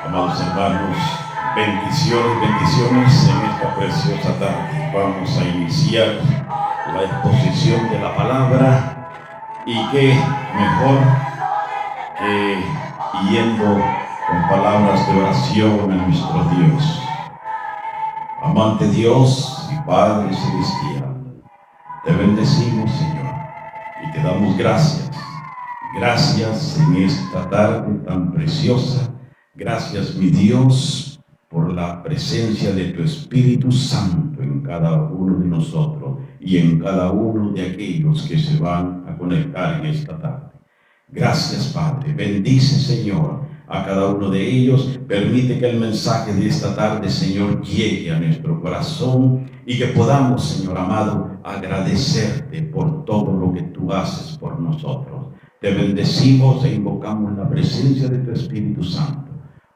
Amados hermanos, bendiciones, bendiciones en esta preciosa tarde. Vamos a iniciar la exposición de la palabra, y qué mejor que yendo con palabras de oración a nuestro Dios. Amante Dios y Padre Celestial, te bendecimos, Señor, y te damos gracias. Gracias en esta tarde tan preciosa. Gracias, mi Dios, por la presencia de tu Espíritu Santo en cada uno de nosotros y en cada uno de aquellos que se van a conectar en esta tarde. Gracias, Padre. Bendice, Señor, a cada uno de ellos. Permite que el mensaje de esta tarde, Señor, llegue a nuestro corazón y que podamos, Señor amado, agradecerte por todo lo que tú haces por nosotros. Te bendecimos e invocamos la presencia de tu Espíritu Santo,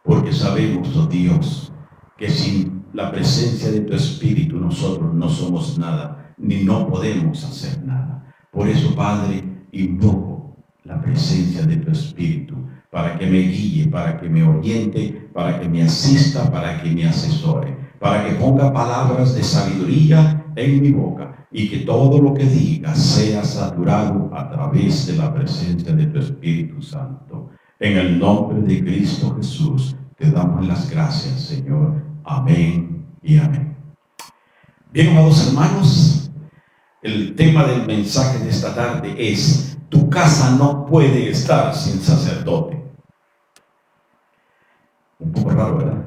porque sabemos, oh Dios, que sin la presencia de tu Espíritu nosotros no somos nada, ni no podemos hacer nada. Por eso, Padre, invoco la presencia de tu Espíritu para que me guíe, para que me oriente, para que me asista, para que me asesore, para que ponga palabras de sabiduría en mi boca y que todo lo que diga sea saturado a través de la presencia de tu Espíritu Santo. En el nombre de Cristo Jesús te damos las gracias, Señor. Amén y amén. Bien, amados hermanos, el tema del mensaje de esta tarde es: tu casa no puede estar sin sacerdote. Un poco raro, ¿verdad?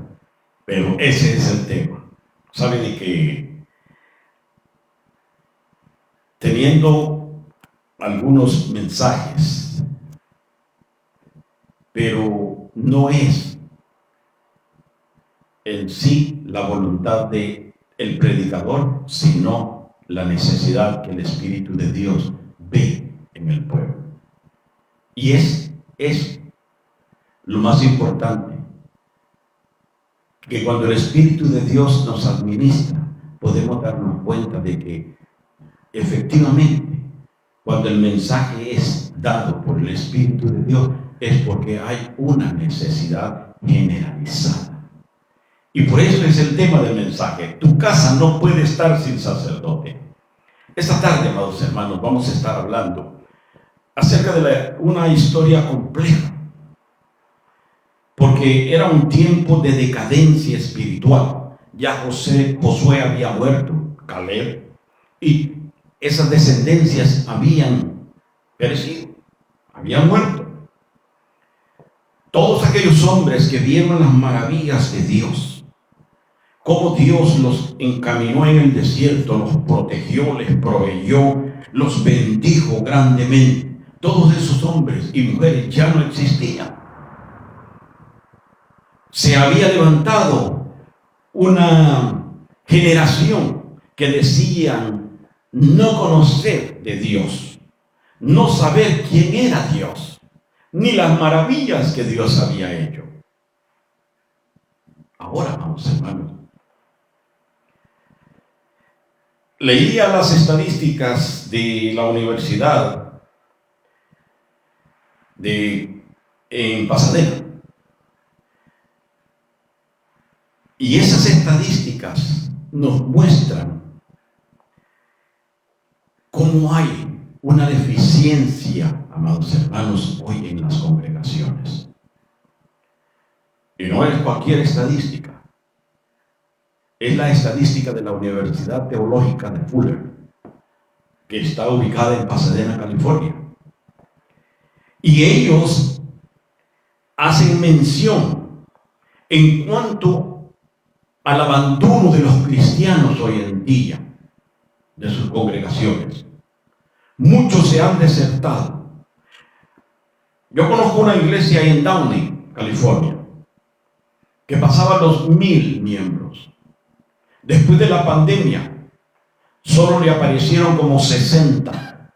Pero ese es el tema. ¿Sabe de que teniendo algunos mensajes, pero no es en sí la voluntad del predicador, sino la necesidad que el Espíritu de Dios ve en el pueblo? Y es lo más importante, que cuando el Espíritu de Dios nos administra, podemos darnos cuenta de que efectivamente, cuando el mensaje es dado por el Espíritu de Dios, es porque hay una necesidad generalizada. Y por eso es el tema del mensaje: tu casa no puede estar sin sacerdote. Esta tarde, amados hermanos, vamos a estar hablando acerca de una historia compleja, porque era un tiempo de decadencia espiritual. Ya Josué había muerto, Caleb, y esas descendencias habían perecido, habían muerto. Todos aquellos hombres que vieron las maravillas de Dios, cómo Dios los encaminó en el desierto, los protegió, les proveyó, los bendijo grandemente, todos esos hombres y mujeres ya no existían. Se había levantado una generación que decían no conocer de Dios, no saber quién era Dios, ni las maravillas que Dios había hecho. Ahora, vamos, hermanos, leía las estadísticas de la universidad en Pasadena. Y esas estadísticas nos muestran cómo hay una deficiencia, amados hermanos, hoy en las congregaciones. Y no es cualquier estadística. Es la estadística de la Universidad Teológica de Fuller, que está ubicada en Pasadena, California. Y ellos hacen mención en cuanto al abandono de los cristianos hoy en día, de sus congregaciones. Muchos se han desertado. Yo conozco una iglesia en Downey, California, que pasaba los 1000 miembros. Después de la pandemia, solo le aparecieron como 60.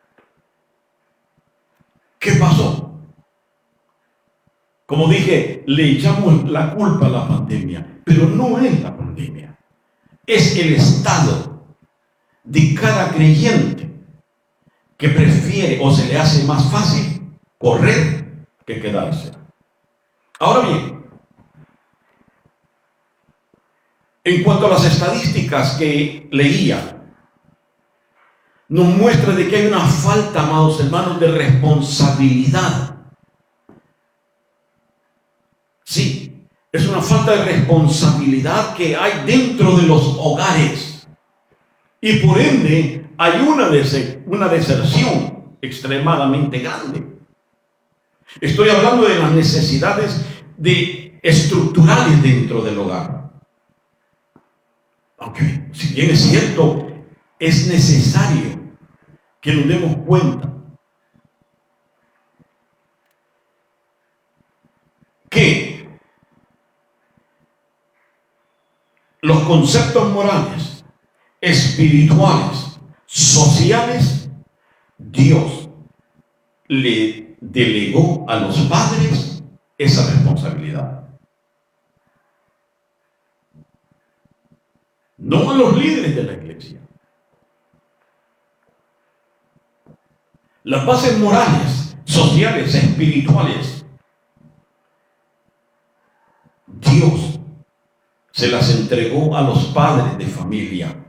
¿Qué pasó? Como dije, le echamos la culpa a la pandemia, pero no es la pandemia. Es el estado de cada creyente que prefiere o se le hace más fácil correr que quedarse. Ahora bien, en cuanto a las estadísticas que leía, nos muestra de que hay una falta, amados hermanos, de responsabilidad. Sí, es una falta de responsabilidad que hay dentro de los hogares. Y por ende, hay una deserción extremadamente grande. Estoy hablando de las necesidades estructurales dentro del hogar. Aunque, si bien es cierto, es necesario que nos demos cuenta que los conceptos morales, espirituales, sociales, Dios le delegó a los padres esa responsabilidad. No a los líderes de la iglesia. Las bases morales, sociales, espirituales, Dios se las entregó a los padres de familia.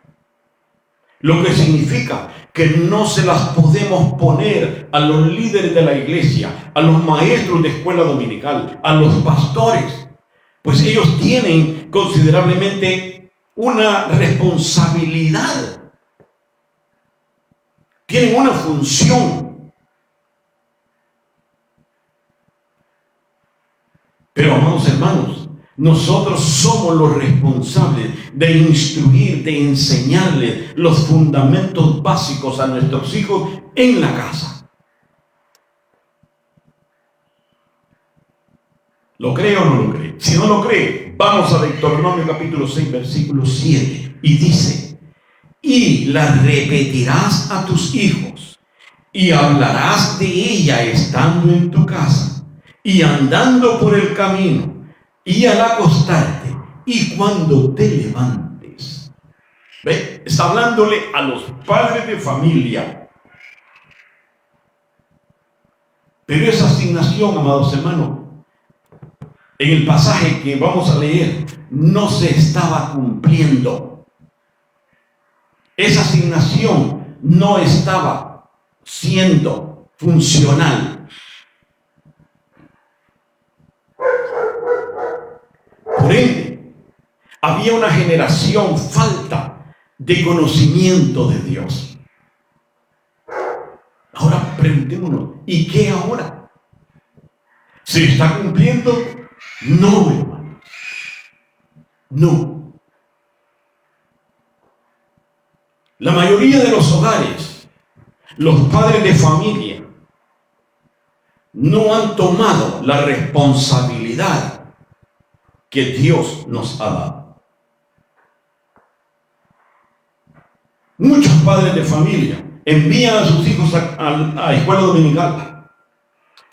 Lo que significa que no se las podemos poner a los líderes de la iglesia, a los maestros de escuela dominical, a los pastores, pues ellos tienen considerablemente una responsabilidad, tienen una función. Pero, amados hermanos, nosotros somos los responsables de instruir, de enseñarles los fundamentos básicos a nuestros hijos en la casa. ¿Lo cree o no lo cree? Si no lo cree, vamos a Deuteronomio capítulo 6, versículo 7. Y dice: y la repetirás a tus hijos, y hablarás de ella estando en tu casa, y andando por el camino, y al acostarte, y cuando te levantes. ¿Ve? Está hablándole a los padres de familia. Pero esa asignación, amados hermanos, en el pasaje que vamos a leer, no se estaba cumpliendo. Esa asignación no estaba siendo funcional. Por ende, había una generación falta de conocimiento de Dios. Ahora preguntémonos, ¿y qué ahora? ¿Se está cumpliendo? No, hermano. No. La mayoría de los hogares, los padres de familia, no han tomado la responsabilidad que Dios nos ha dado. Muchos padres de familia envían a sus hijos a escuela dominical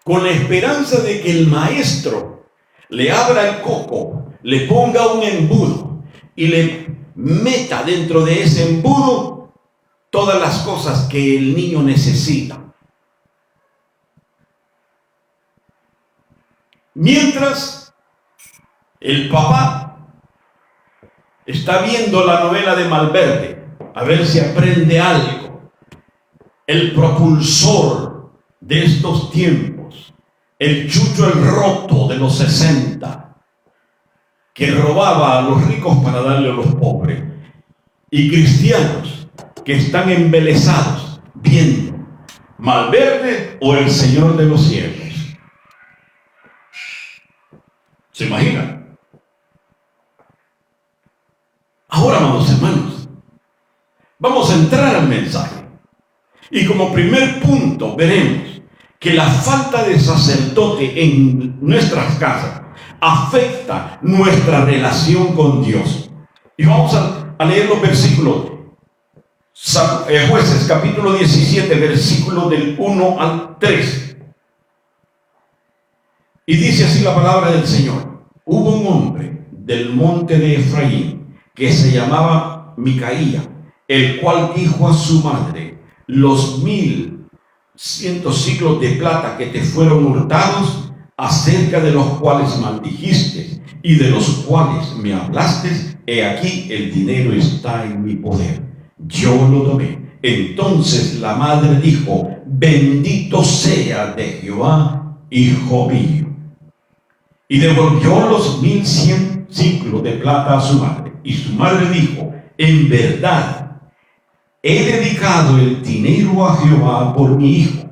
con la esperanza de que el maestro le abra el coco, le ponga un embudo y le meta dentro de ese embudo todas las cosas que el niño necesita. Mientras el papá está viendo la novela de Malverde, a ver si aprende algo, el propulsor de estos tiempos, el Chucho el Roto de los 60, que robaba a los ricos para darle a los pobres, y cristianos que están embelesados viendo Malverde o El Señor de los Cielos. ¿Se imaginan? Ahora, amados hermanos, vamos a entrar al mensaje. Y como primer punto veremos que la falta de sacerdote en nuestras casas afecta nuestra relación con Dios. Y vamos a leer los versículos. Jueces capítulo 17, versículos del 1 al 3. Y dice así la palabra del Señor. Hubo un hombre del monte de Efraín que se llamaba Micaía, el cual dijo a su madre: los 1,100 siclos de plata que te fueron hurtados, acerca de los cuales maldijiste y de los cuales me hablaste, he aquí el dinero está en mi poder, yo lo tomé. Entonces la madre dijo: bendito sea de Jehová, hijo mío. Y devolvió los 1,100 siclos de plata a su madre. Y su madre dijo: en verdad, he dedicado el dinero a Jehová por mi hijo,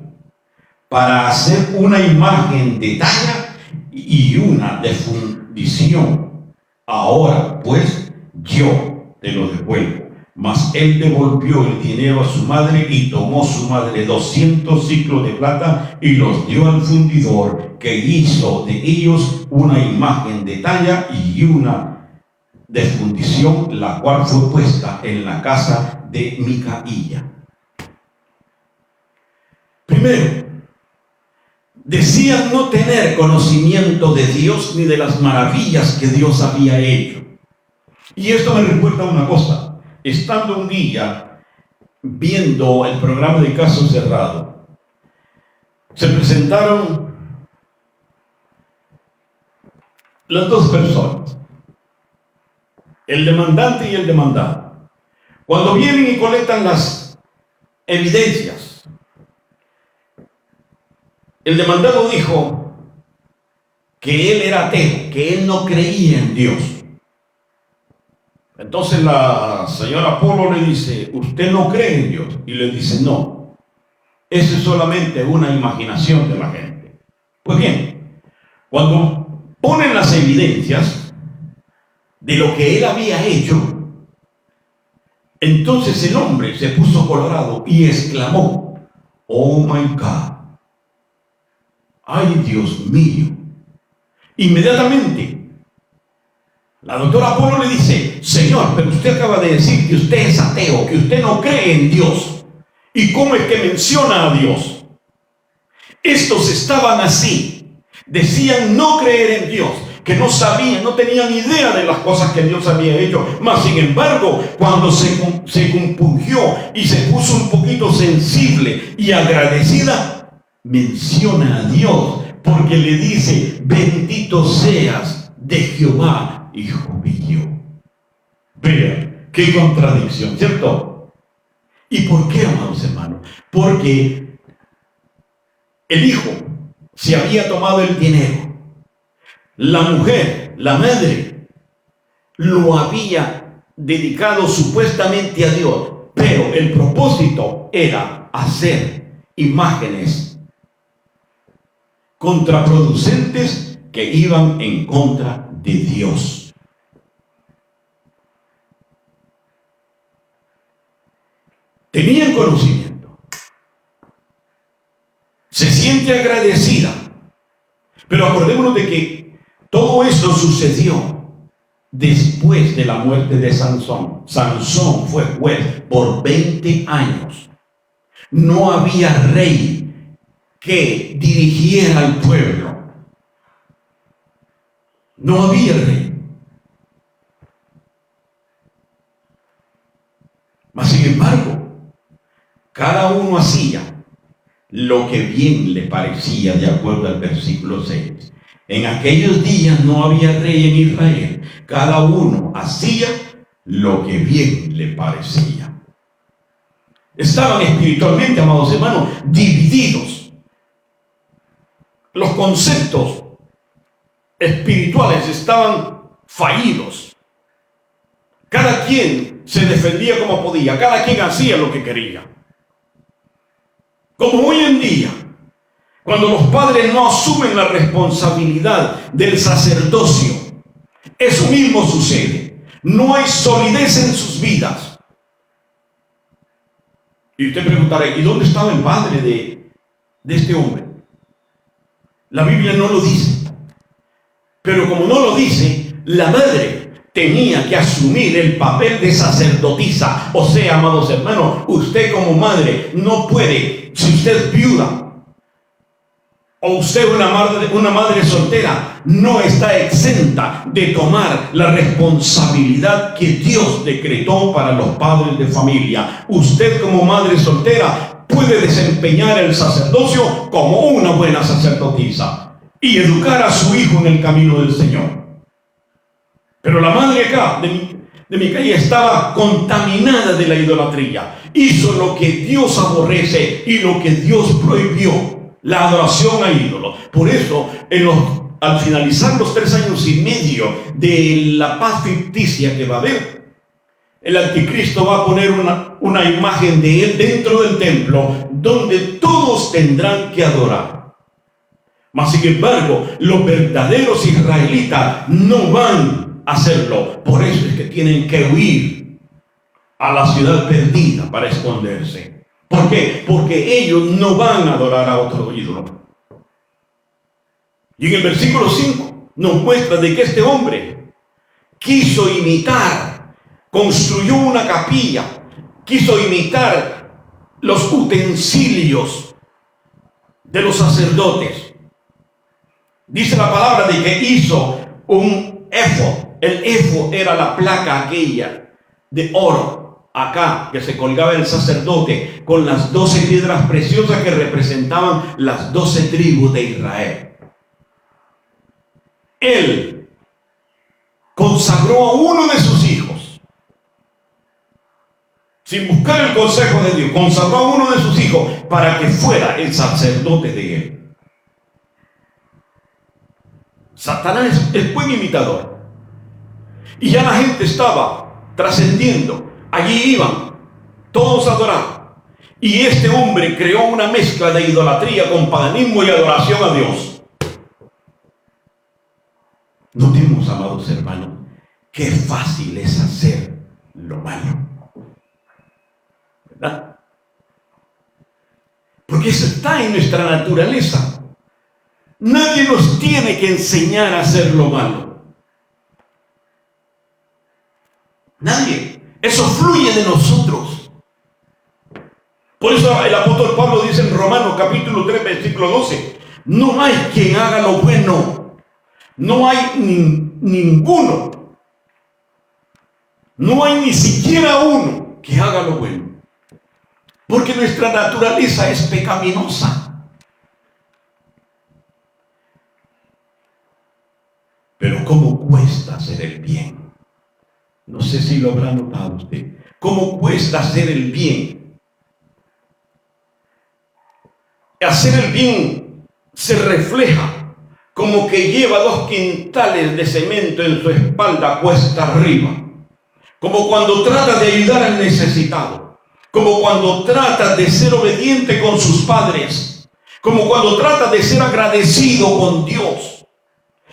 para hacer una imagen de talla y una de fundición. Ahora pues yo te lo devuelvo. Mas él devolvió el dinero a su madre, y tomó su madre 200 siclos de plata y los dio al fundidor, que hizo de ellos una imagen de talla y una de fundición, la cual fue puesta en la casa de Micaía. Primero, decían no tener conocimiento de Dios ni de las maravillas que Dios había hecho. Y esto me recuerda una cosa. Estando un día viendo el programa de Caso Cerrado, se presentaron las dos personas, el demandante y el demandado. Cuando vienen y colectan las evidencias, el demandado dijo que él era ateo, que él no creía en Dios. Entonces la señora Polo le dice: ¿usted no cree en Dios? Y le dice: no, eso es solamente una imaginación de la gente. Pues bien, cuando ponen las evidencias de lo que él había hecho, entonces el hombre se puso colorado y exclamó: oh my God, ay Dios mío. Inmediatamente la doctora Polo le dice: señor, pero usted acaba de decir que usted es ateo, que usted no cree en Dios. ¿Y cómo es que menciona a Dios? Estos estaban así, decían no creer en Dios, que no sabían, no tenían idea de las cosas que Dios había hecho. Mas sin embargo, cuando se compungió y se puso un poquito sensible y agradecida, menciona a Dios, porque le dice: bendito seas de Jehová, hijo mío. Vean, qué contradicción, ¿cierto? ¿Y por qué, amados hermanos? Porque el hijo se había tomado el dinero, la mujer, la madre, lo había dedicado supuestamente a Dios, pero el propósito era hacer imágenes contraproducentes que iban en contra de Dios. Tenían conocimiento, se siente agradecida, pero acordémonos de que todo esto sucedió después de la muerte de Sansón. Sansón fue juez por 20 años. No había rey que dirigiera al pueblo. No había rey. Mas sin embargo, cada uno hacía lo que bien le parecía, de acuerdo al versículo 6. En aquellos días no había rey en Israel. Cada uno hacía lo que bien le parecía. Estaban espiritualmente, amados hermanos, divididos. Los conceptos espirituales estaban fallidos. Cada quien se defendía como podía. Cada quien hacía lo que quería. Como hoy en día, cuando los padres no asumen la responsabilidad del sacerdocio, eso mismo sucede. No hay solidez en sus vidas. Y usted preguntará, ¿y dónde estaba el padre de este hombre? La Biblia no lo dice. Pero como no lo dice, la madre tenía que asumir el papel de sacerdotisa. O sea, amados hermanos, usted como madre no puede, si usted es viuda, o usted una madre soltera, no está exenta de tomar la responsabilidad que Dios decretó para los padres de familia. Usted como madre soltera puede desempeñar el sacerdocio como una buena sacerdotisa y educar a su hijo en el camino del Señor. Pero la madre acá de Micaía estaba contaminada de la idolatría. Hizo lo que Dios aborrece y lo que Dios prohibió. La adoración a ídolos. Por eso, al finalizar los 3 años y medio de la paz ficticia que va a haber, el anticristo va a poner una imagen de él dentro del templo, donde todos tendrán que adorar. Mas, sin embargo, los verdaderos israelitas no van a hacerlo. Por eso es que tienen que huir a la ciudad perdida para esconderse. ¿Por qué? Porque ellos no van a adorar a otro ídolo. Y en el versículo 5 nos muestra de que este hombre quiso imitar, construyó una capilla, quiso imitar los utensilios de los sacerdotes. Dice la palabra de que hizo un éfod. El éfod era la placa aquella de oro. Acá, que se colgaba el sacerdote con las 12 piedras preciosas que representaban las 12 tribus de Israel. Él consagró a uno de sus hijos, sin buscar el consejo de Dios, consagró a uno de sus hijos para que fuera el sacerdote de él. Satanás es buen imitador. Y ya la gente estaba trascendiendo. Allí iban todos a adorar. Y este hombre creó una mezcla de idolatría con paganismo y adoración a Dios. Notemos, amados hermanos, qué fácil es hacer lo malo. ¿Verdad? Porque eso está en nuestra naturaleza. Nadie nos tiene que enseñar a hacer lo malo. Nadie. Eso fluye de nosotros. Por eso el apóstol Pablo dice en Romanos capítulo 3, versículo 12, no hay quien haga lo bueno. No hay ninguno. No hay ni siquiera uno que haga lo bueno. Porque nuestra naturaleza es pecaminosa. Pero ¿cómo cuesta hacer el bien? No sé si lo habrá notado usted. ¿Cómo cuesta hacer el bien? Hacer el bien se refleja como que lleva 2 quintales de cemento en su espalda cuesta arriba. Como cuando trata de ayudar al necesitado. Como cuando trata de ser obediente con sus padres. Como cuando trata de ser agradecido con Dios.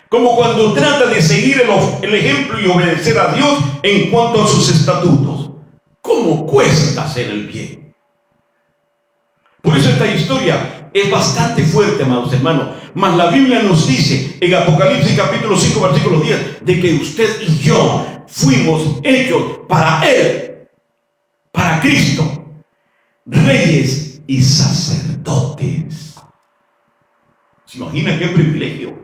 Como cuando trata de seguir el ejemplo y obedecer a Dios en cuanto a sus estatutos. ¿Cómo cuesta hacer el bien? Por eso esta historia es bastante fuerte, amados hermanos. Mas la Biblia nos dice en Apocalipsis capítulo 5, versículo 10, de que usted y yo fuimos hechos para Él, para Cristo, reyes y sacerdotes. ¿Se imagina qué privilegio?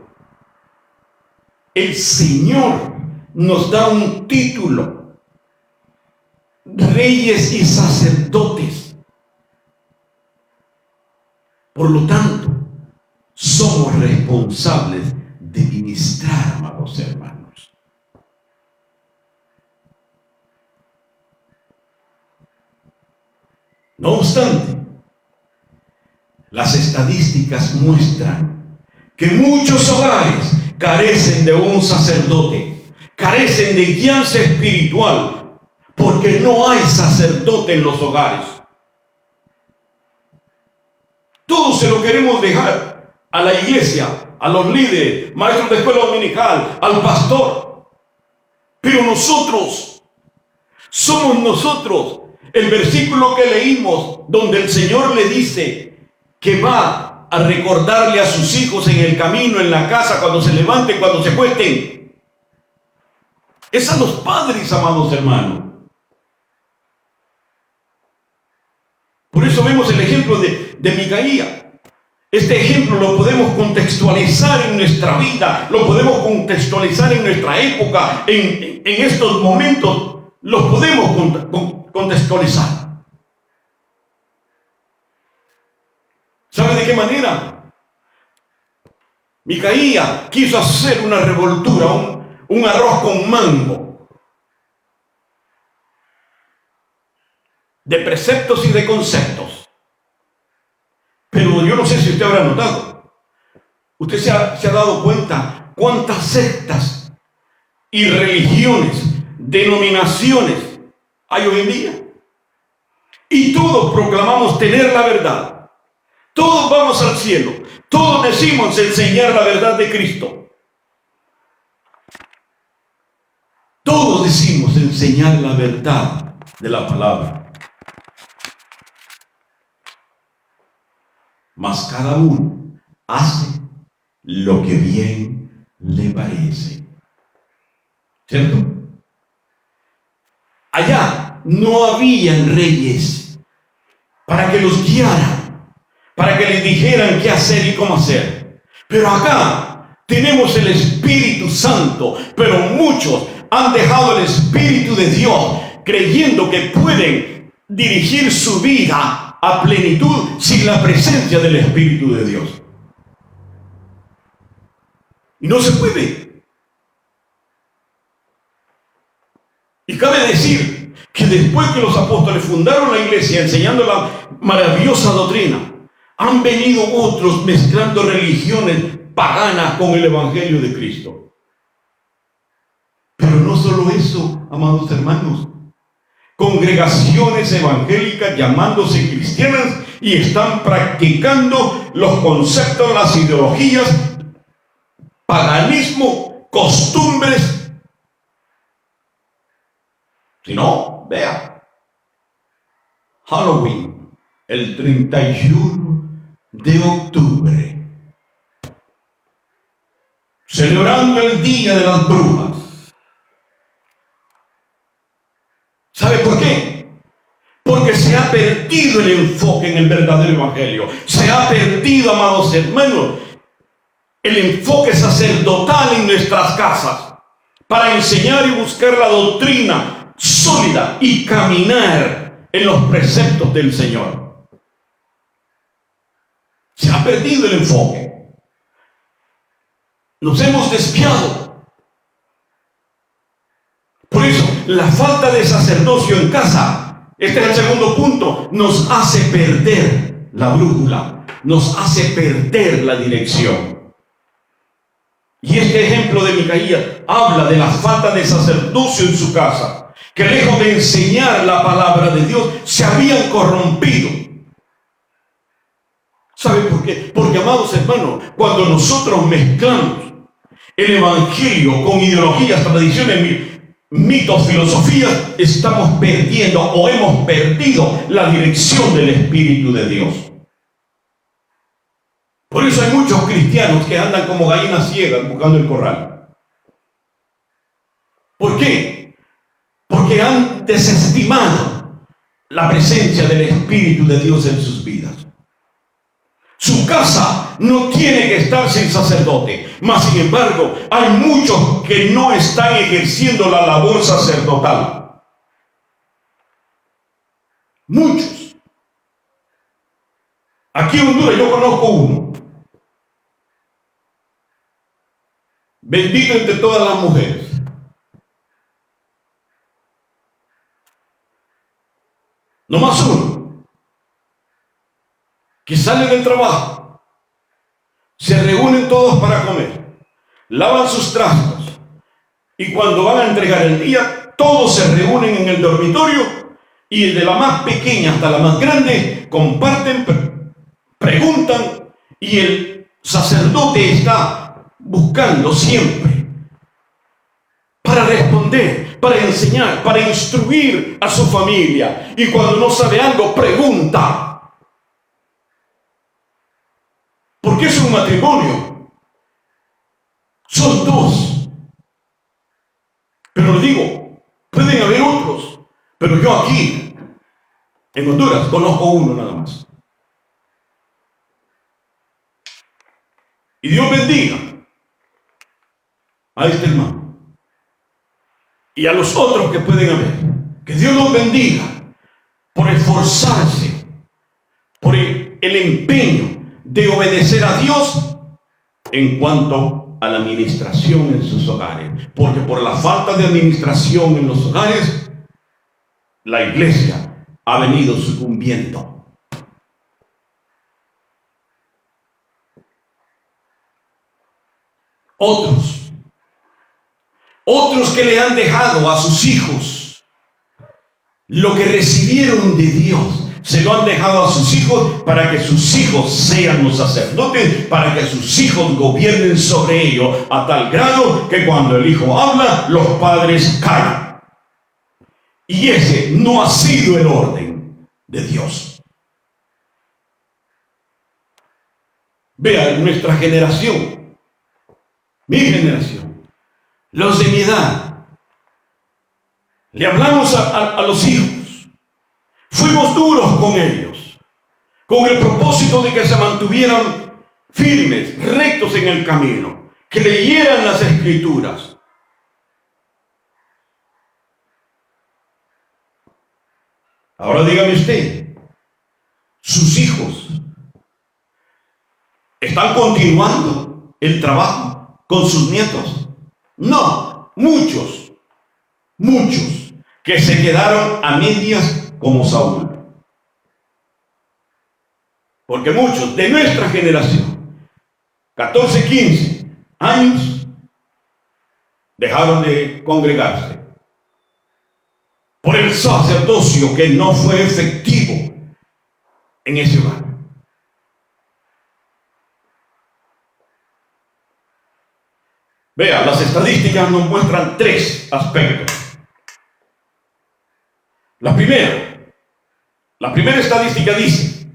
El Señor nos da un título, reyes y sacerdotes. Por lo tanto, somos responsables de ministrar, amados hermanos. No obstante, las estadísticas muestran que muchos hogares carecen de un sacerdote, carecen de guianza espiritual, porque no hay sacerdote en los hogares. Todo se lo queremos dejar a la iglesia, a los líderes, maestros de escuela dominical, al pastor. Pero nosotros, somos nosotros. El versículo que leímos, donde el Señor le dice que va a recordarle a sus hijos en el camino, en la casa, cuando se levanten, cuando se acuesten. Es a los padres, amados hermanos. Por eso vemos el ejemplo de Micaía. Este ejemplo lo podemos contextualizar en nuestra vida, lo podemos contextualizar en nuestra época, en estos momentos, lo podemos contextualizar. ¿Sabe de qué manera? Micaía quiso hacer una revoltura, un arroz con mango, de preceptos y de conceptos. Pero yo no sé si usted habrá notado, usted se ha dado cuenta cuántas sectas y religiones, denominaciones hay hoy en día. Y todos proclamamos tener la verdad. Todos vamos al cielo. Todos decimos enseñar la verdad de Cristo. Todos decimos enseñar la verdad de la palabra. Mas cada uno hace lo que bien le parece. ¿Cierto? Allá no habían reyes para que los guiaran, para que les dijeran qué hacer y cómo hacer. Pero acá tenemos el Espíritu Santo, pero muchos han dejado el Espíritu de Dios creyendo que pueden dirigir su vida a plenitud sin la presencia del Espíritu de Dios. Y no se puede. Y cabe decir que después que los apóstoles fundaron la iglesia enseñando la maravillosa doctrina, han venido otros mezclando religiones paganas con el Evangelio de Cristo. Pero no solo eso, amados hermanos. Congregaciones evangélicas llamándose cristianas y están practicando los conceptos, las ideologías, paganismo, costumbres. Si no, vea, Halloween, el 31 de octubre, celebrando el Día de las Brujas. ¿Sabe por qué? Porque se ha perdido el enfoque en el verdadero evangelio. Se ha perdido, amados hermanos, el enfoque sacerdotal en nuestras casas para enseñar y buscar la doctrina sólida y caminar en los preceptos del Señor. Se ha perdido el enfoque. Nos hemos desviado. Por eso, la falta de sacerdocio en casa, este es el segundo punto, nos hace perder la brújula, nos hace perder la dirección. Y este ejemplo de Micaía habla de la falta de sacerdocio en su casa, que lejos de enseñar la palabra de Dios, se habían corrompido. ¿Sabe por qué? Porque, amados hermanos, cuando nosotros mezclamos el evangelio con ideologías, tradiciones, mitos, filosofías, estamos perdiendo o hemos perdido la dirección del Espíritu de Dios. Por eso hay muchos cristianos que andan como gallinas ciegas buscando el corral. ¿Por qué? Porque han desestimado la presencia del Espíritu de Dios en sus vidas. Su casa no tiene que estar sin sacerdote, mas sin embargo hay muchos que no están ejerciendo la labor sacerdotal. Muchos. Aquí en Honduras yo conozco uno. bendito entre todas las mujeres. No más uno, que sale del trabajo, se reúnen todos para comer, lavan sus trastos, y cuando van a entregar el día, todos se reúnen en el dormitorio, y de la más pequeña hasta la más grande comparten, preguntan, y el sacerdote está buscando siempre para responder, para enseñar, para instruir a su familia. Y cuando no sabe algo, pregunta. Porque es un matrimonio. Son dos. Pero le digo, pueden haber otros. Pero yo aquí, en Honduras, conozco uno nada más. Y Dios bendiga a este hermano. Y a los otros que pueden haber. Que Dios los bendiga por esforzarse, por el empeño de obedecer a Dios en cuanto a la administración en sus hogares. Porque por la falta de administración en los hogares, la iglesia ha venido sucumbiendo. Otros que le han dejado a sus hijos lo que recibieron de Dios, se lo han dejado a sus hijos para que sus hijos sean los sacerdotes, para que sus hijos gobiernen sobre ellos, a tal grado que cuando el hijo habla, los padres callan. Y ese no ha sido el orden de Dios. Vean nuestra generación, mi generación, los de mi edad. Le hablamos a los hijos. Fuimos duros con ellos, con el propósito de que se mantuvieran firmes, rectos en el camino, que leyeran las Escrituras. Ahora dígame usted, sus hijos están continuando el trabajo con sus nietos. No, muchos que se quedaron a medias como Saúl. Porque muchos de nuestra generación, 14, 15 años, dejaron de congregarse por el sacerdocio que no fue efectivo en ese hogar. Vea, las estadísticas nos muestran tres aspectos. La primera estadística dice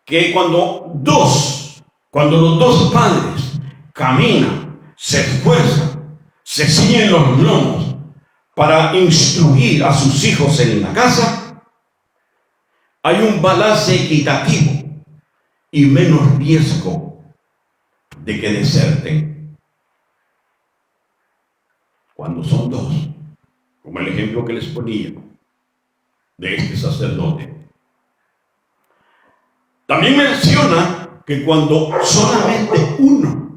que cuando los dos padres caminan, se esfuerzan, se ciñen los lomos para instruir a sus hijos en la casa, hay un balance equitativo y menos riesgo de que deserten. Cuando son dos, como el ejemplo que les ponía de este sacerdote. También menciona que cuando solamente uno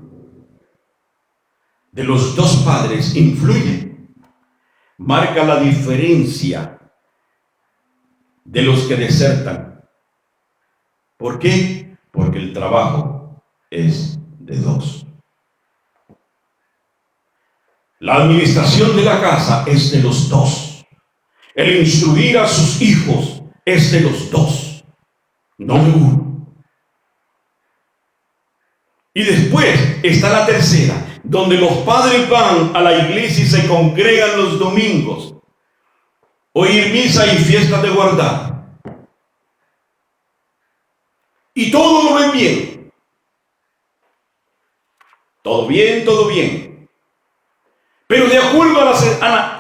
de los dos padres influye, marca la diferencia de los que desertan. ¿Por qué? Porque el trabajo es de dos. La administración de la casa es de los dos. El instruir a sus hijos es de los dos, no de uno. Y después está la tercera, donde los padres van a la iglesia y se congregan los domingos, oír misa y fiestas de guardar. Y todo lo ven bien. Todo bien, todo bien. Pero de acuerdo a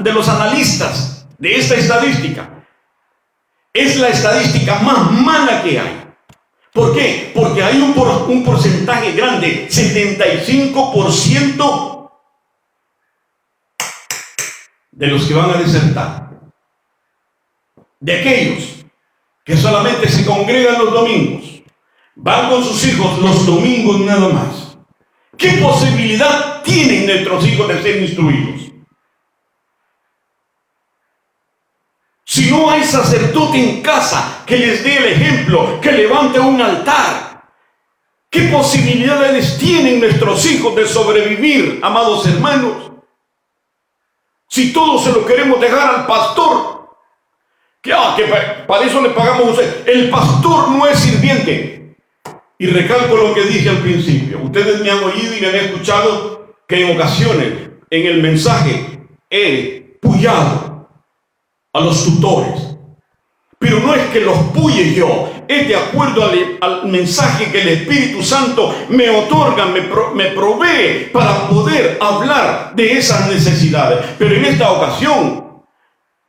los analistas de esta estadística, es la estadística más mala que hay. ¿Por qué? Porque hay un porcentaje grande, 75% de los que van a desertar, de aquellos que solamente se congregan los domingos, van con sus hijos los domingos nada más, ¿Qué posibilidad tienen nuestros hijos de ser instruidos? Si no hay sacerdote en casa que les dé el ejemplo, que levante un altar, ¿qué posibilidades tienen nuestros hijos de sobrevivir, amados hermanos? Si todos se lo queremos dejar al pastor, que para eso le pagamos a usted. El pastor no es sirviente. Y recalco lo que dije al principio. Ustedes me han oído y me han escuchado que en ocasiones en el mensaje he pullado a los tutores. Pero no es que los puye yo, es de acuerdo al mensaje que el Espíritu Santo me otorga, me provee para poder hablar de esas necesidades. Pero en esta ocasión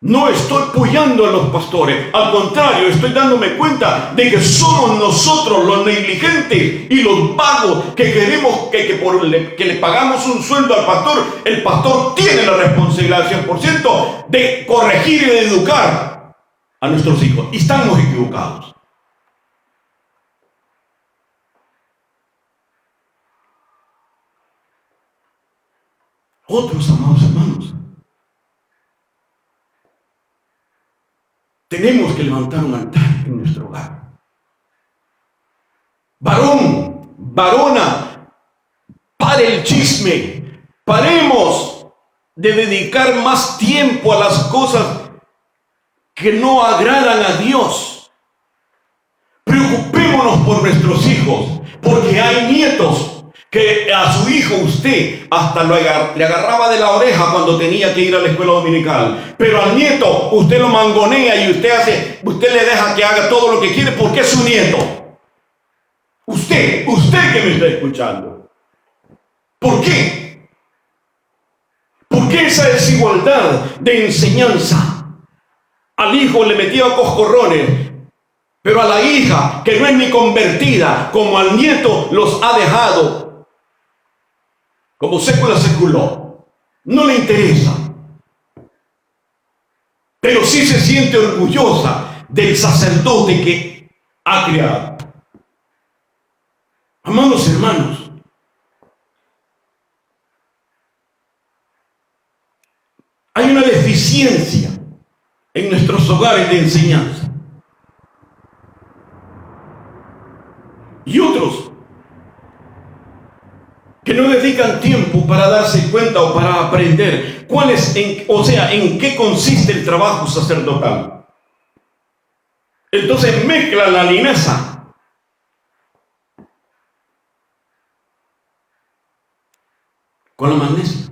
no estoy apoyando a los pastores, al contrario, estoy dándome cuenta de que somos nosotros los negligentes y los vagos que queremos que le pagamos un sueldo al pastor. El pastor tiene la responsabilidad al 100% de corregir y de educar a nuestros hijos, y estamos equivocados. Otros, amados hermanos, tenemos que levantar un altar en nuestro hogar. Varón, varona, pare el chisme, paremos de dedicar más tiempo a las cosas que no agradan a Dios. Preocupémonos por nuestros hijos, porque hay nietos que a su hijo usted hasta le agarraba de la oreja cuando tenía que ir a la escuela dominical, pero al nieto usted lo mangonea y usted le deja que haga todo lo que quiere porque es su nieto. Usted que me está escuchando, ¿por qué? ¿Por qué esa desigualdad de enseñanza? Al hijo le metía coscorrones, pero a la hija, que no es ni convertida, como al nieto, los ha dejado como sécula seculó. No le interesa, pero sí se siente orgullosa del sacerdote que ha criado. Amados hermanos, hay una deficiencia en nuestros hogares de enseñanza. Y otros que no dedican tiempo para darse cuenta o para aprender en qué consiste el trabajo sacerdotal. Entonces mezclan la linaza con la magnesia.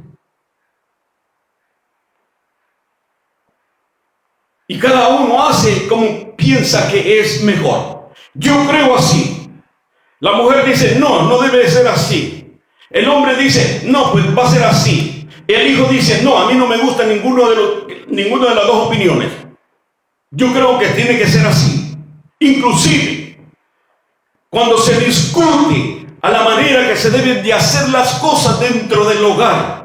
Y cada uno hace como piensa que es mejor. Yo creo así. La mujer dice, no debe ser así. El hombre dice, no, pues va a ser así. El hijo dice, no, a mí no me gusta ninguna de las dos opiniones. Yo creo que tiene que ser así. Inclusive, cuando se discute a la manera que se deben de hacer las cosas dentro del hogar.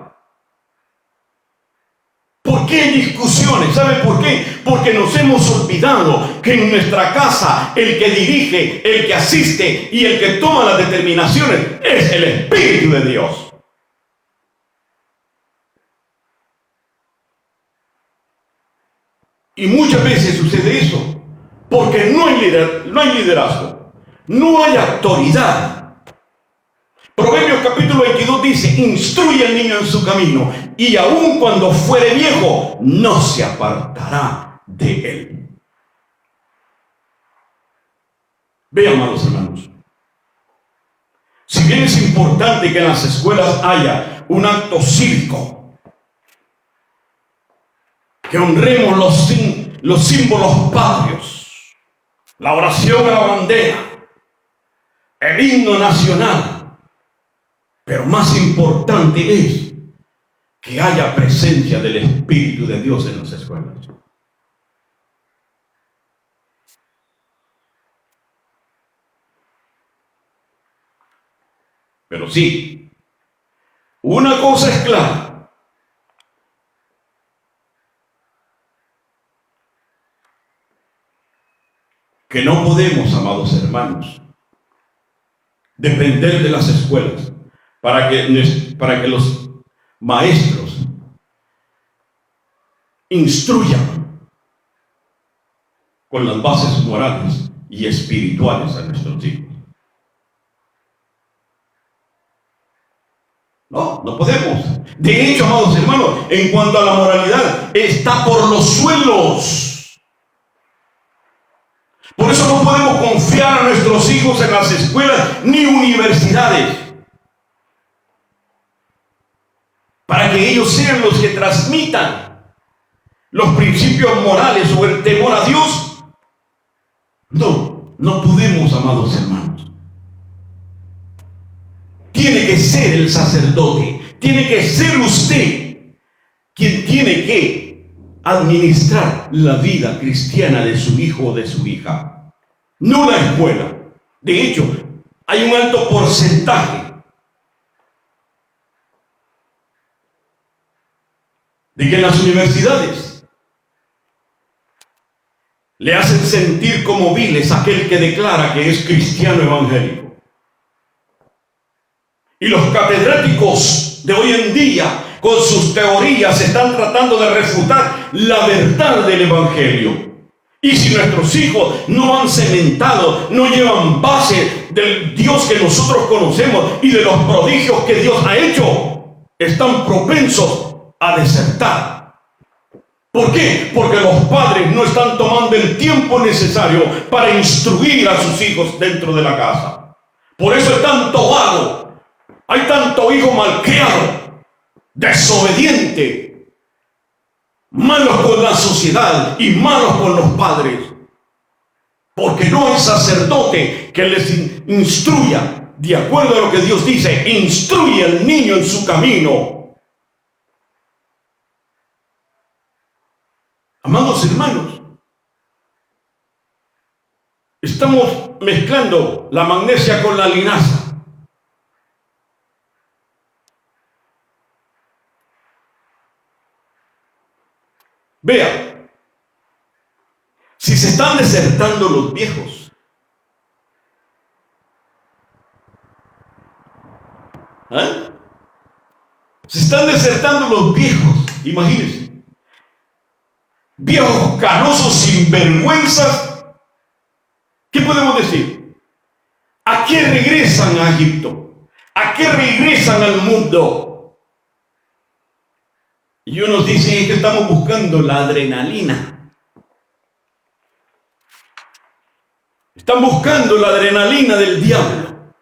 ¿Por qué hay discusiones? ¿Sabe por qué? Porque nos hemos olvidado que en nuestra casa el que dirige, el que asiste y el que toma las determinaciones es el Espíritu de Dios. Y muchas veces sucede eso porque no hay liderazgo, no hay autoridad. Proverbios capítulo 22 dice, instruye al niño en su camino, y aun cuando fuere viejo, no se apartará de él. Vean, amados hermanos, si bien es importante que en las escuelas haya un acto cívico, que honremos los símbolos patrios, la oración a la bandera, el himno nacional, pero más importante es que haya presencia del Espíritu de Dios en las escuelas. Pero sí, una cosa es clara. Que no podemos, amados hermanos, depender de las escuelas para que los maestros instruyan con las bases morales y espirituales a nuestros hijos. No podemos. De hecho, amados hermanos, en cuanto a la moralidad, está por los suelos. Por eso no podemos confiar a nuestros hijos en las escuelas ni universidades, para que ellos sean los que transmitan los principios morales o el temor a Dios. No podemos, amados hermanos. Tiene que ser el sacerdote, tiene que ser usted quien tiene que administrar la vida cristiana de su hijo o de su hija, no la escuela. De hecho, hay un alto porcentaje de que en las universidades le hacen sentir como viles a aquel que declara que es cristiano evangélico. Y los catedráticos de hoy en día, con sus teorías, están tratando de refutar la verdad del evangelio. Y si nuestros hijos no han cementado, no llevan base del Dios que nosotros conocemos y de los prodigios que Dios ha hecho, están propensos a desertar. ¿Por qué? Porque los padres no están tomando el tiempo necesario para instruir a sus hijos dentro de la casa. Por eso es tanto vago. Hay tanto hijo malcriado, desobediente, malos con la sociedad y malos con los padres. Porque no hay sacerdote que les instruya de acuerdo a lo que Dios dice. Instruye al niño en su camino. Amados hermanos, estamos mezclando la magnesia con la linaza. Vea, si se están desertando los viejos, se están desertando los viejos, imagínense, viejos canosos, sinvergüenzas. ¿Qué podemos decir? ¿A qué regresan a Egipto? ¿A qué regresan al mundo? Y unos dicen que estamos buscando la adrenalina. Están buscando la adrenalina del diablo.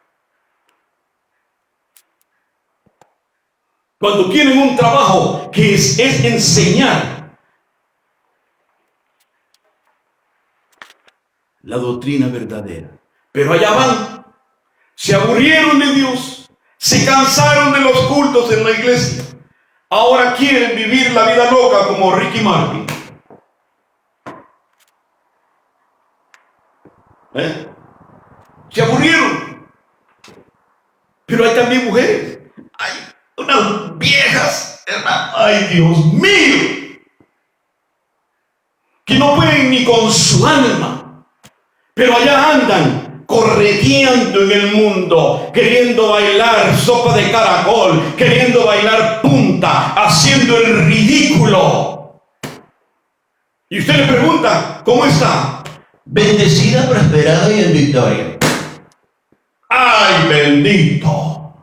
Cuando quieren un trabajo que es enseñar la doctrina verdadera. Pero allá van, se aburrieron de Dios, se cansaron de los cultos en la iglesia. Ahora quieren vivir la vida loca como Ricky Martin. Se aburrieron. Pero hay también mujeres. Hay unas viejas, hermano. Ay, Dios mío. Que no pueden ni con su alma. Pero allá andan correteando en el mundo, queriendo bailar sopa de caracol, queriendo bailar punta, haciendo el ridículo. Y usted le pregunta, ¿cómo está? Bendecida, prosperada y en victoria. ¡Ay, bendito!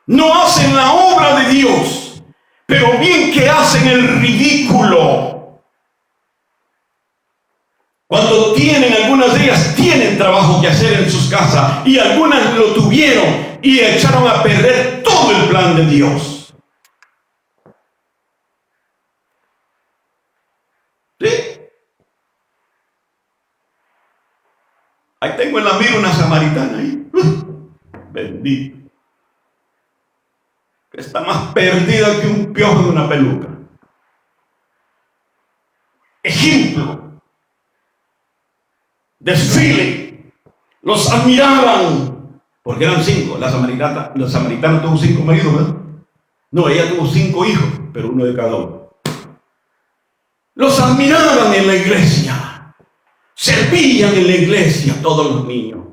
No hacen la obra de Dios, pero bien que hacen el ridículo. Cuando algunas de ellas tienen trabajo que hacer en sus casas, y algunas lo tuvieron y echaron a perder todo el plan de Dios. ¿Sí? Ahí tengo en la mira una samaritana ahí. Bendito. Que está más perdida que un piojo en una peluca. Ejemplo. Desfile, los admiraban, porque eran 5, la samaritana tuvo 5 maridos, ¿verdad? No, ella tuvo 5 hijos, pero uno de cada uno. Los admiraban en la iglesia, servían en la iglesia todos los niños.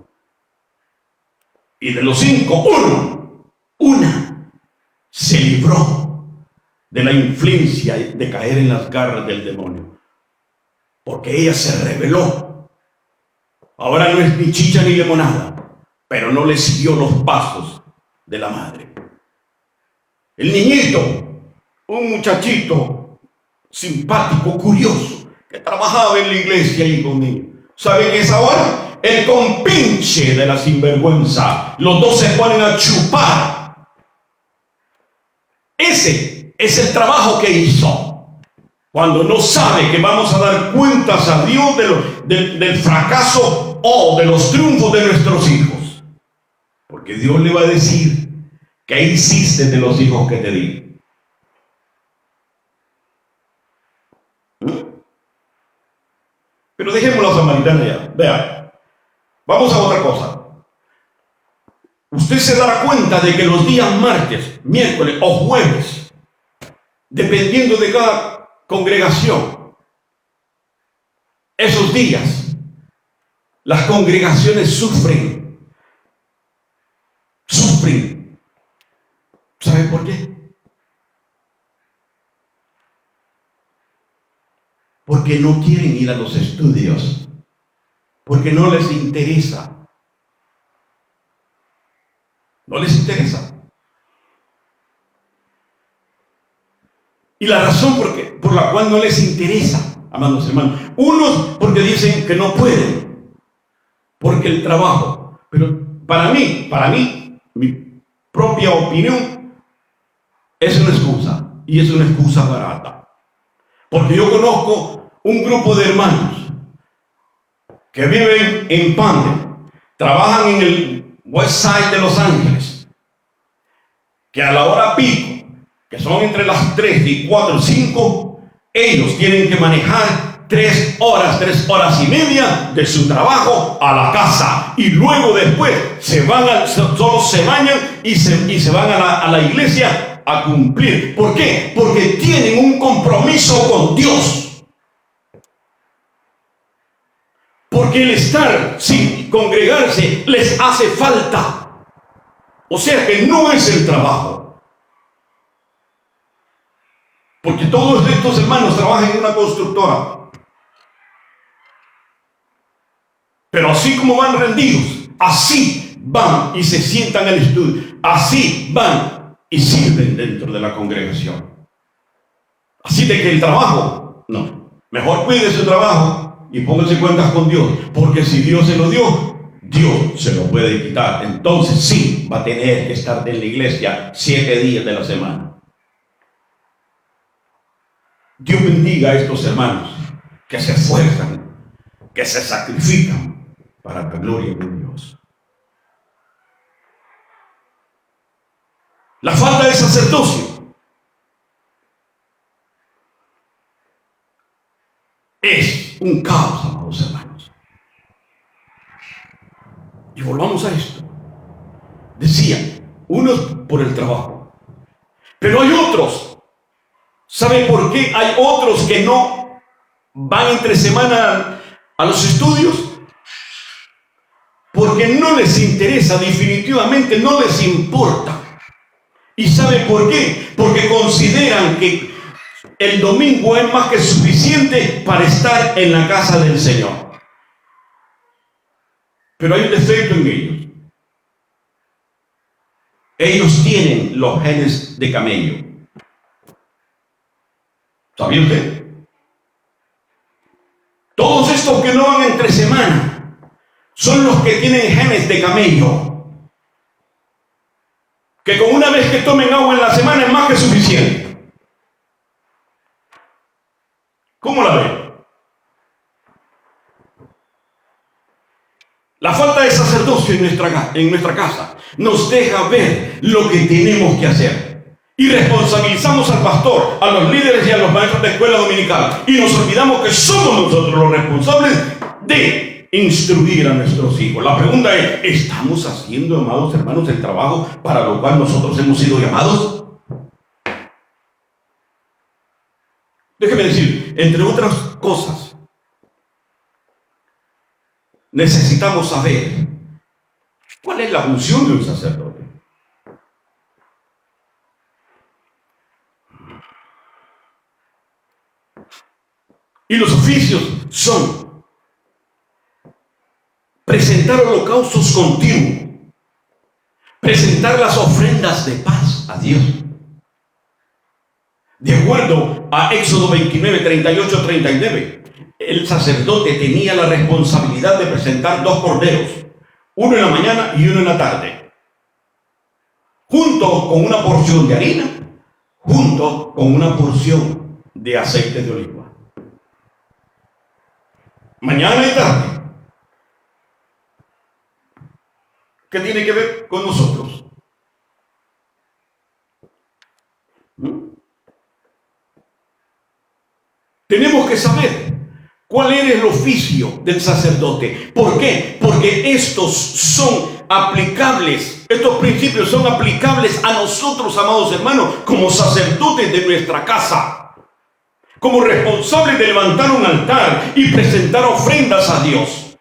Y de los 5, una se libró de la influencia de caer en las garras del demonio. Porque ella se rebeló. Ahora no es ni chicha ni limonada, pero no le siguió los pasos de la madre. El niñito, un muchachito simpático, curioso, que trabajaba en la iglesia ahí conmigo. ¿Sabe qué es ahora? El compinche de la sinvergüenza. Los dos se ponen a chupar. Ese es el trabajo que hizo. Cuando no sabe que vamos a dar cuentas a Dios del fracaso o de los triunfos de nuestros hijos. Porque Dios le va a decir: ¿qué hiciste de los hijos que te di? Pero dejemos la samaritana ya. Vea, vamos a otra cosa. Usted se dará cuenta de que los días martes, miércoles o jueves, dependiendo de cada congregación, esos días, las congregaciones sufren. ¿Sabe por qué? Porque no quieren ir a los estudios, porque no les interesa. No les interesa. Y la razón por la cual no les interesa, amados hermanos, unos porque dicen que no pueden, porque el trabajo. Pero para mí, mi propia opinión, es una excusa, y es una excusa barata. Porque yo conozco un grupo de hermanos que viven en Pandem, trabajan en el West Side de Los Ángeles, que a la hora pico, que son entre las 3 y 4 y 5, ellos tienen que manejar 3 horas y media de su trabajo a la casa, y luego después solo se bañan y se van a la iglesia a cumplir. ¿Por qué? Porque tienen un compromiso con Dios. Porque el estar sin congregarse les hace falta. O sea que no es el trabajo. Porque todos estos hermanos trabajan en una constructora. Pero así como van rendidos, así van y se sientan al estudio. Así van y sirven dentro de la congregación. Así de que el trabajo, no. Mejor cuide su trabajo y póngase cuentas con Dios. Porque si Dios se lo dio, Dios se lo puede quitar. Entonces sí va a tener que estar en la iglesia 7 días de la semana. Dios bendiga a estos hermanos que se esfuerzan, que se sacrifican para la gloria de Dios. La falta de sacerdocio es un caos, amados hermanos. Y volvamos a esto. Decía, unos por el trabajo, pero hay otros. ¿Saben por qué hay otros que no van entre semana a los estudios? Porque no les interesa, definitivamente no les importa. ¿Y saben por qué? Porque consideran que el domingo es más que suficiente para estar en la casa del Señor. Pero hay un defecto en ellos. Ellos tienen los genes de camello. ¿Sabía usted? Todos estos que no van entre semana son los que tienen genes de camello. Que con una vez que tomen agua en la semana es más que suficiente. ¿Cómo la ven? La falta de sacerdocio en nuestra casa nos deja ver lo que tenemos que hacer. Y responsabilizamos al pastor, a los líderes y a los maestros de escuela dominical. Y nos olvidamos que somos nosotros los responsables de instruir a nuestros hijos. La pregunta es, ¿estamos haciendo, amados hermanos, el trabajo para lo cual nosotros hemos sido llamados? Déjeme decir, entre otras cosas, necesitamos saber ¿Cuál es la función de un sacerdote? Y los oficios son presentar holocaustos continuos, presentar las ofrendas de paz a Dios. De acuerdo a Éxodo 29, 38, 39, el sacerdote tenía la responsabilidad de presentar 2 corderos, uno en la mañana y uno en la tarde, junto con una porción de harina, junto con una porción de aceite de oliva. Mañana y tarde. ¿Qué tiene que ver con nosotros? Tenemos que saber cuál es el oficio del sacerdote. ¿Por qué? Porque estos son aplicables, estos principios son aplicables a nosotros, amados hermanos, como sacerdotes de nuestra casa, como responsables de levantar un altar y presentar ofrendas a Dios.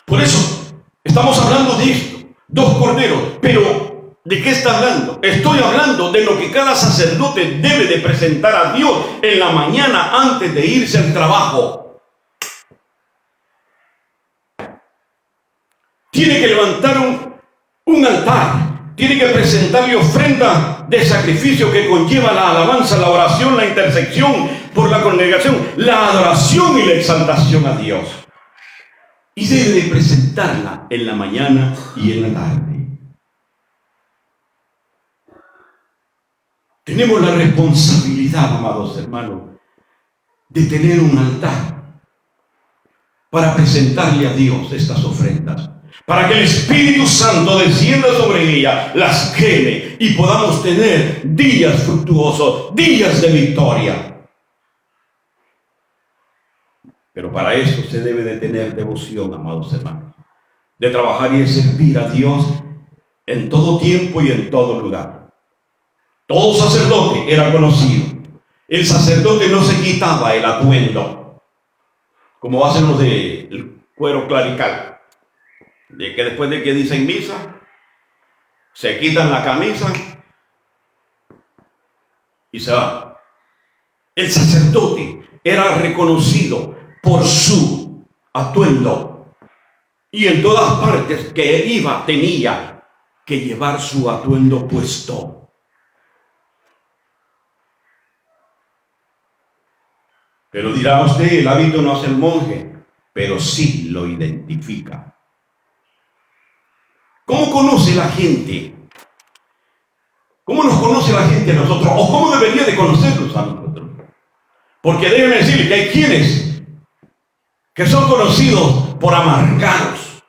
Por eso estamos hablando de esto, 2 corderos, pero ¿de qué está hablando? Estoy hablando de lo que cada sacerdote debe de presentar a Dios en la mañana antes de irse al trabajo. Tiene que levantar un altar, tiene que presentarle ofrenda de sacrificio que conlleva la alabanza, la oración, la intersección por la congregación, la adoración y la exaltación a Dios. Y debe de presentarla en la mañana y en la tarde. Tenemos la responsabilidad, amados hermanos, de tener un altar para presentarle a Dios estas ofrendas, para que el Espíritu Santo descienda sobre ella, las queme y podamos tener días fructuosos, días de victoria. Pero para eso se debe de tener devoción, amados hermanos, de trabajar y de servir a Dios en todo tiempo y en todo lugar. Todo sacerdote era conocido. El sacerdote no se quitaba el atuendo, como hacen los del cuero clerical, de que después de que dicen misa, se quitan la camisa y se van. El sacerdote era reconocido por su atuendo, y en todas partes que él iba tenía que llevar su atuendo puesto. Pero dirá usted, el hábito no hace el monje, pero sí lo identifica. ¿Cómo conoce la gente? ¿Cómo nos conoce la gente a nosotros? ¿O cómo debería de conocernos a nosotros? Porque déjenme decirle que hay quienes que son conocidos por amargados,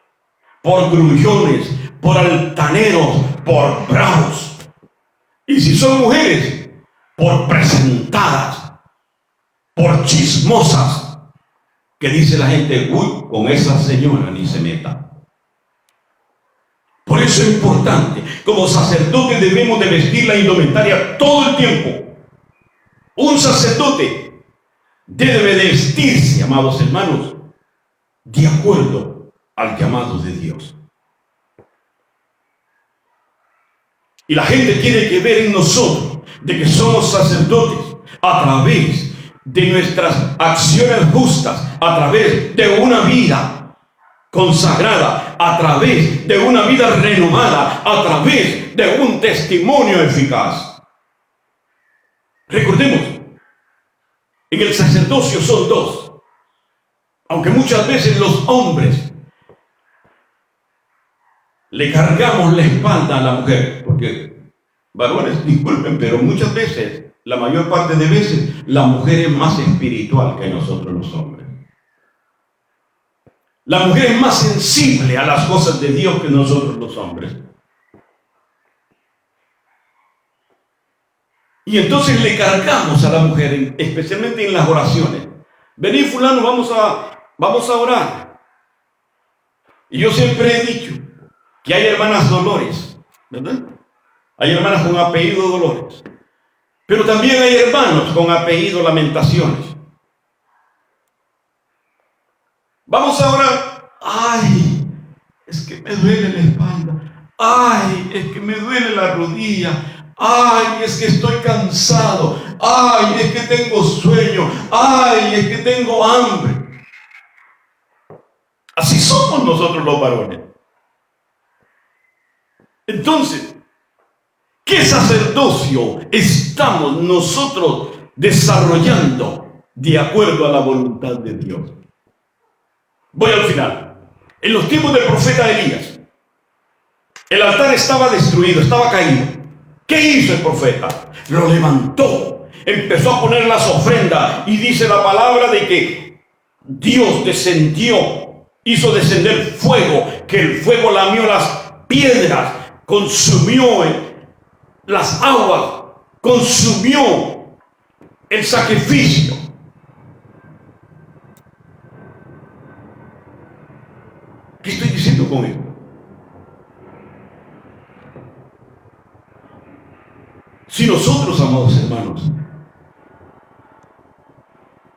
por grullones, por altaneros, por bravos. Y si son mujeres, por presentadas, por chismosas, que dice la gente, uy, con esa señora ni se meta. Por eso es importante, como sacerdote debemos de vestir la indumentaria todo el tiempo. Un sacerdote debe de vestirse, amados hermanos, de acuerdo al llamado de Dios. Y la gente tiene que ver en nosotros de que somos sacerdotes a través de nuestras acciones justas, a través de una vida consagrada, a través de una vida renovada, a través de un testimonio eficaz. Recordemos, en el sacerdocio son 2, aunque muchas veces los hombres le cargamos la espalda a la mujer, porque varones, disculpen, pero muchas veces, la mayor parte de veces, la mujer es más espiritual que nosotros los hombres. La mujer es más sensible a las cosas de Dios que nosotros los hombres. Y entonces le cargamos a la mujer, especialmente en las oraciones. Vení fulano, vamos a orar. Y yo siempre he dicho que hay hermanas Dolores, ¿verdad? Hay hermanas con apellido Dolores. Pero también hay hermanos con apellido Lamentaciones. Vamos a orar. Ay, es que me duele la espalda, ay, es que me duele la rodilla, ay, es que estoy cansado, ay, es que tengo sueño, ay, es que tengo hambre. Así somos nosotros los varones. Entonces, ¿qué sacerdocio estamos nosotros desarrollando de acuerdo a la voluntad de Dios? Voy al final. En los tiempos del profeta Elías, el altar estaba destruido, estaba caído. ¿Qué hizo el profeta? Lo levantó, empezó a poner las ofrendas y dice la palabra de que Dios descendió, hizo descender fuego, que el fuego lamió las piedras, consumió las aguas, consumió el sacrificio. ¿Qué estoy diciendo con esto? Si nosotros, amados hermanos,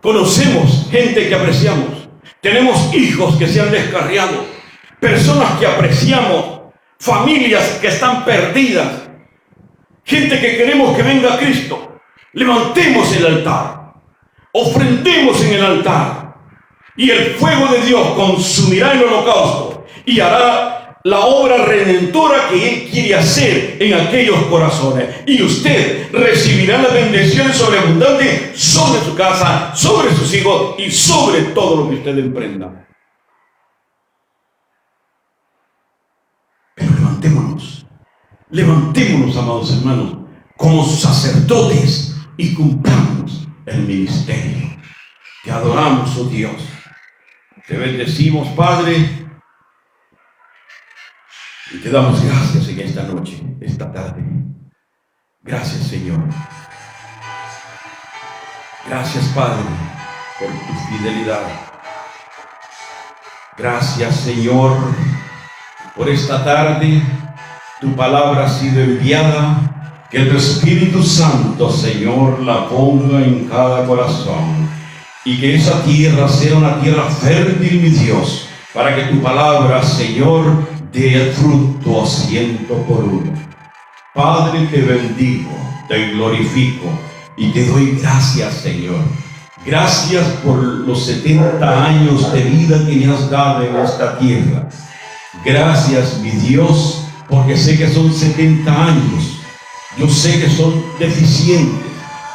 conocemos gente que apreciamos, tenemos hijos que se han descarriado, personas que apreciamos, familias que están perdidas, gente que queremos que venga a Cristo, levantemos el altar, ofrendemos en el altar, y el fuego de Dios consumirá el holocausto y hará la obra redentora que Él quiere hacer en aquellos corazones. Y usted recibirá las bendiciones sobreabundantes sobre su casa, sobre sus hijos y sobre todo lo que usted emprenda. Pero levantémonos, amados hermanos, como sacerdotes y cumplamos el ministerio. Te adoramos, oh Dios. Te bendecimos, Padre, y te damos gracias en esta noche, esta tarde. Gracias, Señor. Gracias, Padre, por tu fidelidad. Gracias, Señor, por esta tarde. Tu palabra ha sido enviada. Que el Espíritu Santo, Señor, la ponga en cada corazón. Y que esa tierra sea una tierra fértil, mi Dios, para que tu palabra, Señor, dé fruto a 100%. Padre, te bendigo, te glorifico y te doy gracias, Señor. Gracias por los 70 años de vida que me has dado en esta tierra. Gracias, mi Dios, porque sé que son 70 años. Yo sé que son deficientes,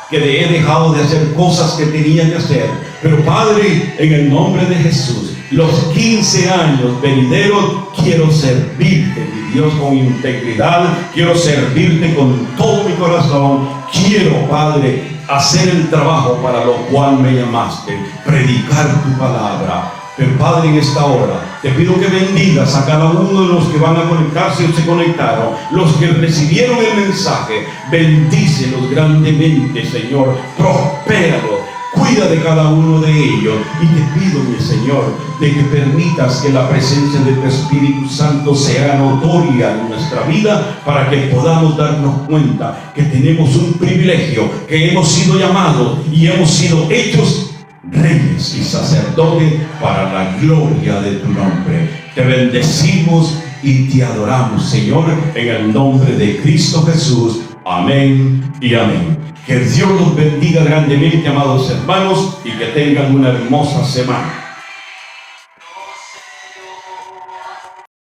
que he dejado de hacer cosas que tenía que hacer. Pero Padre, en el nombre de Jesús, los 15 años venideros quiero servirte, mi Dios, con integridad. Quiero servirte con todo mi corazón. Quiero, Padre, hacer el trabajo para lo cual me llamaste, predicar tu palabra. Pero Padre, en esta hora te pido que bendigas a cada uno de los que van a conectarse o se conectaron, los que recibieron el mensaje. Bendícelos grandemente, Señor. Prospéralos. Cuida de cada uno de ellos. Y te pido, mi Señor, de que permitas que la presencia de tu Espíritu Santo sea notoria en nuestra vida, para que podamos darnos cuenta que tenemos un privilegio, que hemos sido llamados y hemos sido hechos reyes y sacerdotes para la gloria de tu nombre. Te bendecimos y te adoramos, Señor, en el nombre de Cristo Jesús. Amén y amén. Que Dios los bendiga grandemente, amados hermanos, y que tengan una hermosa semana.